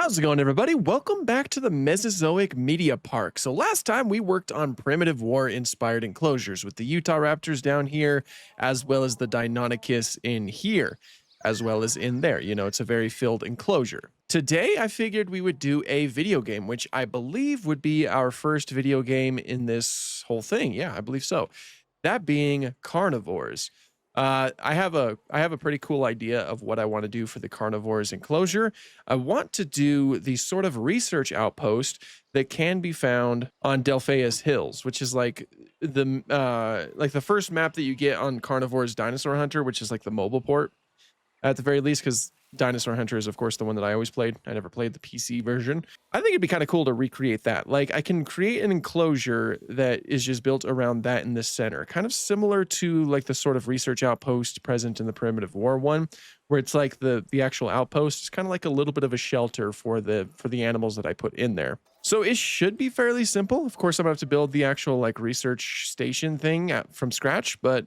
How's it going, everybody? Welcome back to the Mesozoic Media Park. So last time we worked on primitive war-inspired enclosures with the Utah Raptors down here, as well as the Deinonychus in here, as well as in there. You know, it's a very filled enclosure. Today, I figured we would do a video game, which I believe would be our first video game in this whole thing. Yeah, I believe so. That being Carnivores. I have a pretty cool idea of what I want to do for the Carnivores enclosure. I want to do the sort of research outpost that can be found on Delpheus Hills, which is like the first map that you get on Carnivores Dinosaur Hunter, which is like the mobile port at the very least, because Dinosaur Hunter is, of course, the one that I always played. I never played the PC version. I think it'd be kind of cool to recreate that. Like, I can create an enclosure that is just built around that in the center, kind of similar to like the sort of research outpost present in the Primitive War one, where it's like the actual outpost is kind of like a little bit of a shelter for the animals that I put in there. So it should be fairly simple. Of course, I'm gonna have to build the actual like research station thing from scratch, but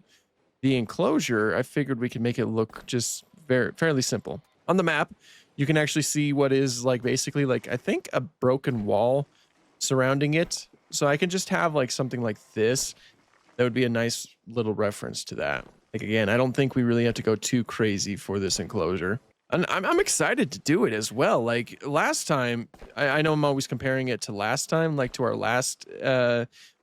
the enclosure, I figured we could make it look just fairly simple. On the map, you can actually see what is like basically like, I think, a broken wall surrounding it. So I can just have like something like this. That would be a nice little reference to that. Like, again, I don't think we really have to go too crazy for this enclosure. And I'm excited to do it as well. Like last time, I know I'm always comparing it to last time, like to our last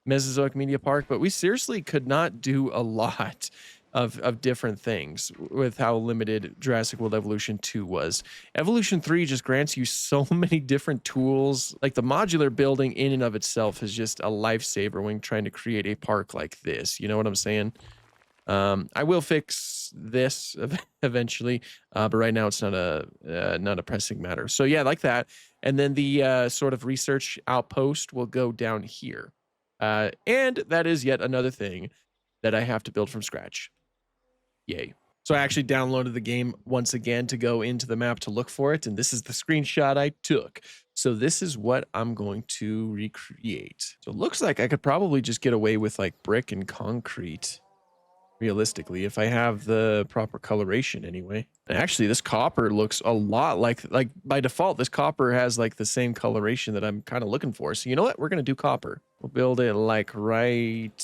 Mesozoic Media Park, but we seriously could not do a lot of different things with how limited Jurassic World Evolution 2 was. Evolution 3 just grants you so many different tools. Like the modular building in and of itself is just a lifesaver when trying to create a park like this. You know what I'm saying? I will fix this eventually, but right now it's not a pressing matter. So yeah, like that. And then the sort of research outpost will go down here. And that is yet another thing that I have to build from scratch. Yay. So I actually downloaded the game once again to go into the map to look for it. And this is the screenshot I took. So this is what I'm going to recreate. So it looks like I could probably just get away with like brick and concrete, realistically, if I have the proper coloration anyway. And actually, this copper looks a lot like by default, this copper has like the same coloration that I'm kind of looking for. So you know what? We're going to do copper. We'll build it like right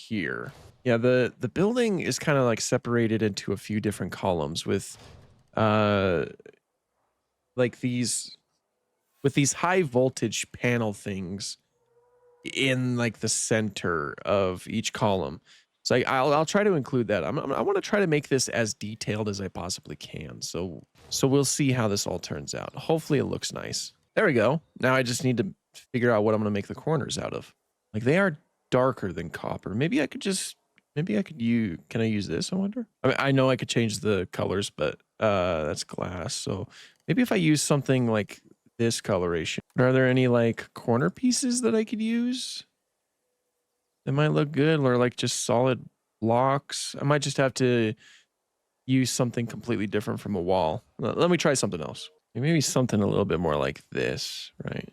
here. Yeah, the building is kind of like separated into a few different columns with like these high voltage panel things in like the center of each column. So I'll try to include that. I want to try to make this as detailed as I possibly can. So we'll see how this all turns out. Hopefully it looks nice. There we go. Now I just need to figure out what I'm going to make the corners out of. Like they are darker than copper. Maybe I could use, can I use this, I wonder? I mean, I know I could change the colors, but that's glass. So maybe if I use something like this coloration, are there any like corner pieces that I could use? That might look good, or like just solid blocks. I might just have to use something completely different from a wall. Let me try something else. Maybe something a little bit more like this, right?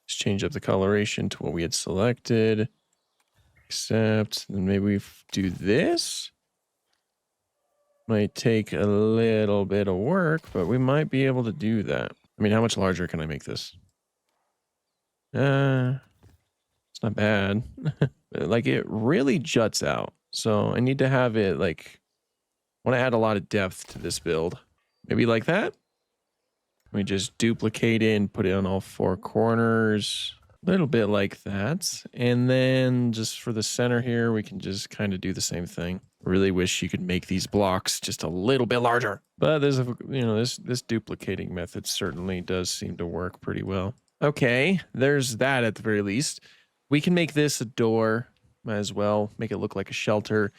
Just change up the coloration to what we had selected. Except, then maybe we do this. Might take a little bit of work, but we might be able to do that. I mean, how much larger can I make this? It's not bad. Like it really juts out. So I need to have it like, I want to add a lot of depth to this build. Maybe like that. We just duplicate it and put it on all four corners. A little bit like that. And then just for the center here, we can just kind of do the same thing. Really wish you could make these blocks just a little bit larger. But there's a, this duplicating method certainly does seem to work pretty well. Okay, there's that at the very least. We can make this a door. Might as well make it look like a shelter.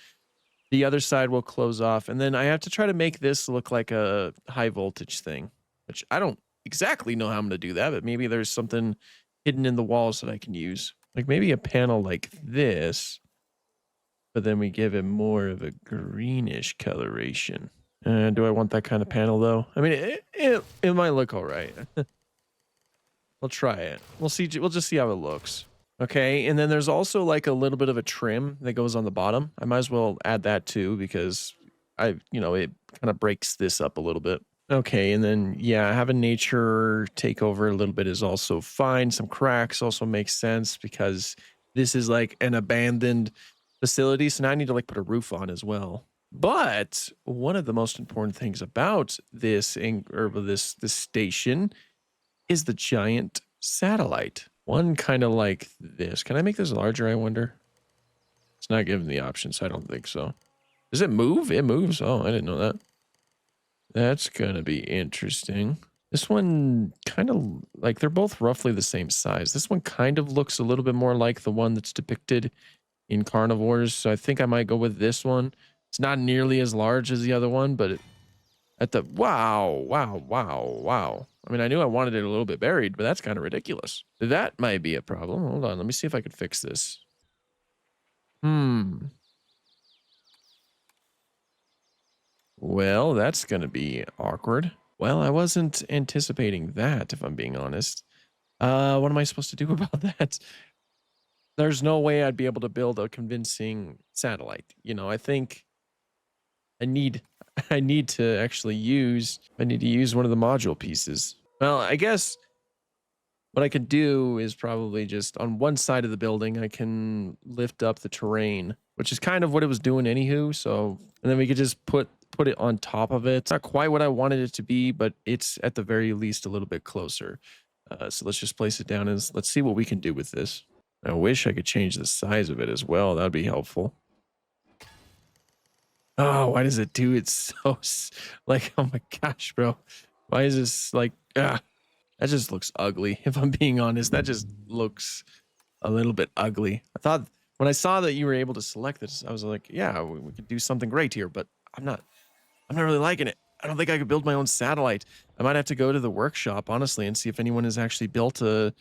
The other side will close off. And then I have to try to make this look like a high voltage thing, which I don't exactly know how I'm going to do that, but maybe there's something hidden in the walls that I can use. Like maybe a panel like this, but then we give it more of a greenish coloration. Do I want that kind of panel though? I mean, it might look all right. We'll try it. We'll see. We'll just see how it looks. Okay. And then there's also like a little bit of a trim that goes on the bottom. I might as well add that too, because it kind of breaks this up a little bit. Okay, and then yeah, having nature take over a little bit is also fine. Some cracks also makes sense because this is like an abandoned facility, so now I need to like put a roof on as well. But one of the most important things about this station is the giant satellite. One kind of like this. Can I make this larger, I wonder? It's not given the option, so I don't think so. Does it move? It moves. Oh, I didn't know that. That's gonna be interesting. This one kind of like they're both roughly the same size. This one kind of looks a little bit more like the one that's depicted in Carnivores. So I think I might go with this one. It's not nearly as large as the other one, but at the wow. I mean, I knew I wanted it a little bit buried, but that's kind of ridiculous. That might be a problem. Hold on, let me see if I could fix this. Well, that's gonna be awkward. Well, I wasn't anticipating that, if I'm being honest. What am I supposed to do about that? There's no way I'd be able to build a convincing satellite. You know, I think I need I need to actually use one of the module pieces. Well, I guess what I could do is probably just on one side of the building, I can lift up the terrain, which is kind of what it was doing anywho. So, and then we could just put it on top of it. It's not quite what I wanted it to be, but it's at the very least a little bit closer. So let's just place it down and let's see what we can do with this. I wish I could change the size of it as well. That would be helpful. Oh, why does it do it so like, oh my gosh, bro. Why is this like, that just looks ugly. If I'm being honest, that just looks a little bit ugly. I thought when I saw that you were able to select this, I was like, yeah, we could do something great here, but I'm not really liking it. I don't think I could build my own satellite. I might have to go to the workshop, honestly, and see if anyone has actually built a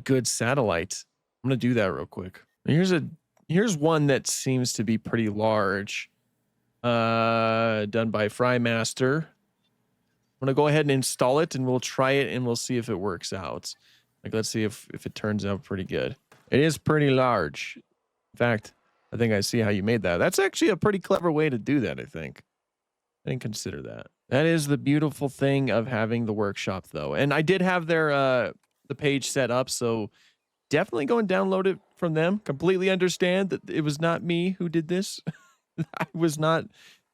good satellite. I'm gonna do that real quick. Here's one that seems to be pretty large. Done by FryMaster. I'm gonna go ahead and install it, and we'll try it, and we'll see if it works out. Like, let's see if it turns out pretty good. It is pretty large. In fact, I think I see how you made that. That's actually a pretty clever way to do that, I think. I didn't consider that. That is the beautiful thing of having the workshop, though. And I did have their the page set up, so definitely go and download it from them. Completely understand that it was not me who did this. I was not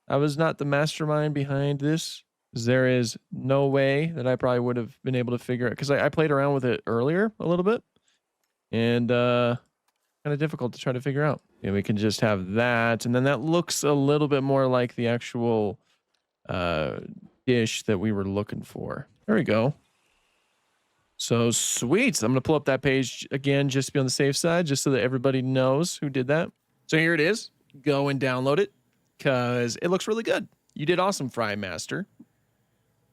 the mastermind behind this. There is no way that I probably would have been able to figure it because I played around with it earlier a little bit, and kind of difficult to try to figure out. And we can just have that, and then that looks a little bit more like the actual dish that we were looking for. There we go. So sweet. I'm gonna pull up that page again just to be on the safe side, just so that everybody knows who did that. So here it is. Go and download it because it looks really good. You did awesome, FryMaster.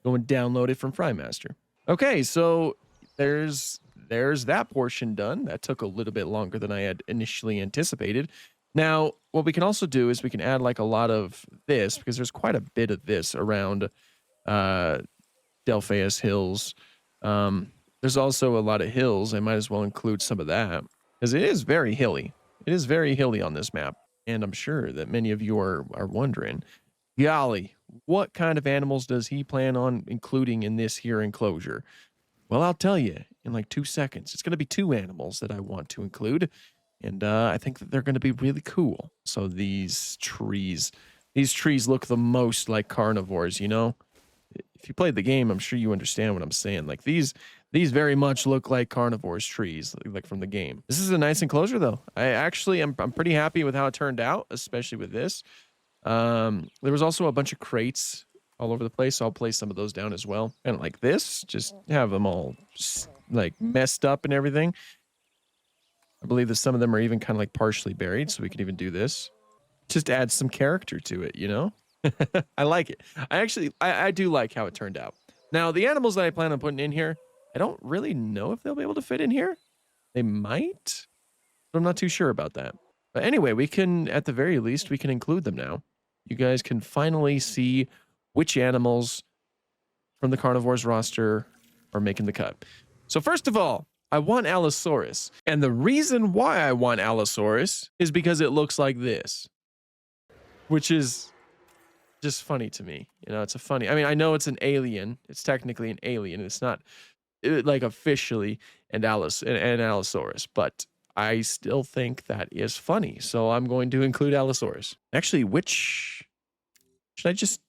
Go and download it from FryMaster. Okay, so there's that portion done. That took a little bit longer than I had initially anticipated. Now, what we can also do is we can add like a lot of this because there's quite a bit of this around Delphius Hills. There's also a lot of hills. I might as well include some of that because it is very hilly. It is very hilly on this map. And I'm sure that many of you are wondering, golly, what kind of animals does he plan on including in this here enclosure? Well, I'll tell you in like 2 seconds. It's going to be 2 animals that I want to include. And I think that they're going to be really cool. So these trees look the most like carnivores, you know? If you played the game, I'm sure you understand what I'm saying. Like these very much look like carnivores trees, like from the game. This is a nice enclosure, though. I'm pretty happy with how it turned out, especially with this. There was also a bunch of crates all over the place. So I'll place some of those down as well. And like this, just have them all like messed up and everything. I believe that some of them are even kind of like partially buried, so we can even do this. Just add some character to it, you know? I like it. I do like how it turned out. Now, the animals that I plan on putting in here, I don't really know if they'll be able to fit in here. They might, but I'm not too sure about that. But anyway, we can, at the very least, we can include them now. You guys can finally see which animals from the Carnivores roster are making the cut. So first of all, I want Allosaurus. And the reason why I want Allosaurus is because it looks like this, which is just funny to me. You know, it's a funny. I mean, I know it's an alien. It's technically an alien. It's not like officially an Allosaurus, but I still think that is funny. So I'm going to include Allosaurus. Actually, which should I just?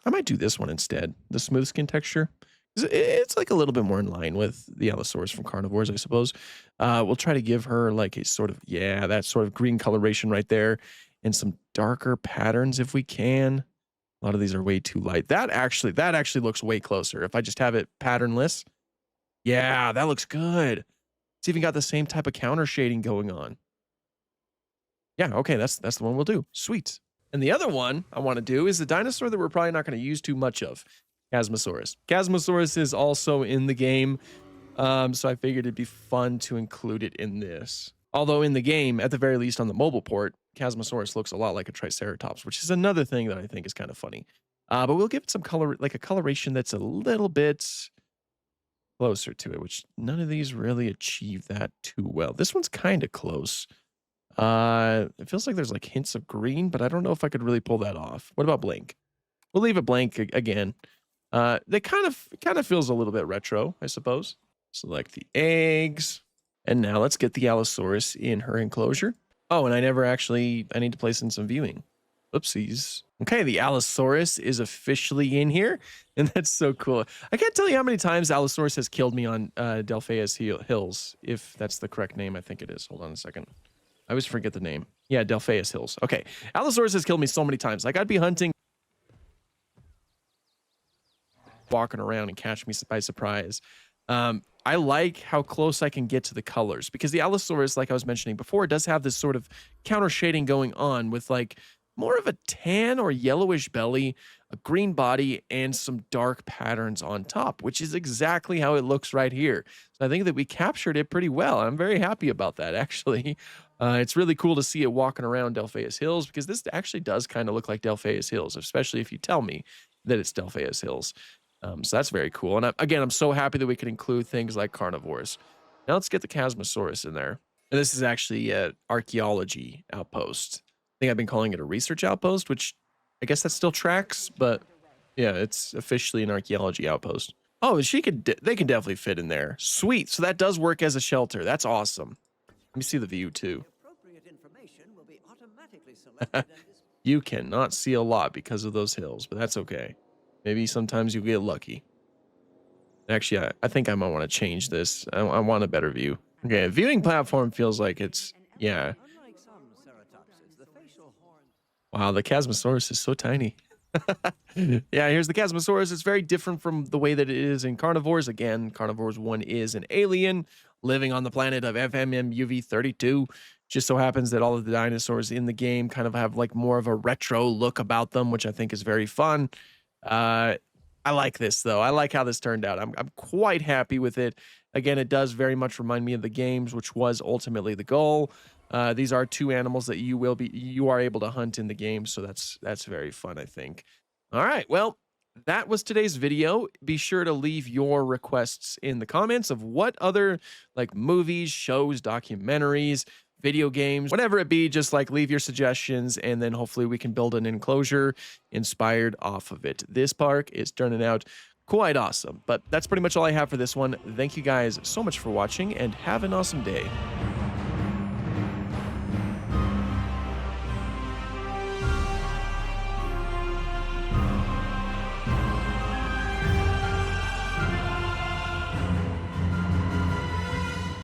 I might do this one instead. The smooth skin texture. It's like a little bit more in line with the Allosaurus from Carnivores, I suppose. We'll try to give her like a sort of, yeah, that sort of green coloration right there and some darker patterns if we can. A lot of these are way too light. That actually looks way closer. If I just have it patternless, yeah, that looks good. It's even got the same type of counter shading going on. Yeah, okay, that's the one we'll do. Sweet. And the other one I want to do is the dinosaur that we're probably not going to use too much of, Chasmosaurus. Chasmosaurus is also in the game, so I figured it'd be fun to include it in this. Although in the game, at the very least on the mobile port, Chasmosaurus looks a lot like a Triceratops, which is another thing that I think is kind of funny. But we'll give it some color, like a coloration that's a little bit closer to it, which none of these really achieve that too well. This one's kind of close. It feels like there's like hints of green, but I don't know if I could really pull that off. What about blank? We'll leave it blank again. They kind of feels a little bit retro, I suppose. Select the eggs. And now let's get the Allosaurus in her enclosure. Oh, and I need to place in some viewing. Oopsies. Okay, the Allosaurus is officially in here, and that's so cool. I can't tell you how many times Allosaurus has killed me on Delphaeus Hills, if that's the correct name. I think it is. Hold on a second. I always forget the name. Yeah, Delphaeus Hills. Okay, Allosaurus has killed me so many times. Like, I'd be hunting, walking around and catch me by surprise. I like how close I can get to the colors because the Allosaurus, like I was mentioning before, does have this sort of counter shading going on with like more of a tan or yellowish belly, a green body, and some dark patterns on top, which is exactly how it looks right here. So I think that we captured it pretty well. I'm very happy about that, actually. It's really cool to see it walking around Delphaeus Hills because this actually does kind of look like Delphaeus Hills, especially if you tell me that it's Delphaeus Hills. So that's very cool. And again, I'm so happy that we could include things like carnivores. Now let's get the Chasmosaurus in there. And this is actually an archaeology outpost. I think I've been calling it a research outpost, which I guess that still tracks, but yeah, it's officially an archaeology outpost. Oh, they can definitely fit in there. Sweet. So that does work as a shelter. That's awesome. Let me see the view too. You cannot see a lot because of those hills, but that's okay. Maybe sometimes you get lucky. Actually, I think I might want to change this. I want a better view. Okay, viewing platform feels like it's, yeah. Wow, the Chasmosaurus is so tiny. Yeah, here's the Chasmosaurus. It's very different from the way that it is in Carnivores. Again, Carnivores 1 is an alien living on the planet of FMMUV 32. Just so happens that all of the dinosaurs in the game kind of have like more of a retro look about them, which I think is very fun. I like this though. I like how this turned out. I'm quite happy with it. Again, it does very much remind me of the games, which was ultimately the goal. These are two animals that you are able to hunt in the game, so that's very fun, I think. All right, well, that was today's video. Be sure to leave your requests in the comments of what other like movies, shows, documentaries, video games, whatever it be, just like leave your suggestions and then hopefully we can build an enclosure inspired off of it. This park is turning out quite awesome, but that's pretty much all I have for this one. Thank you guys so much for watching and have an awesome day.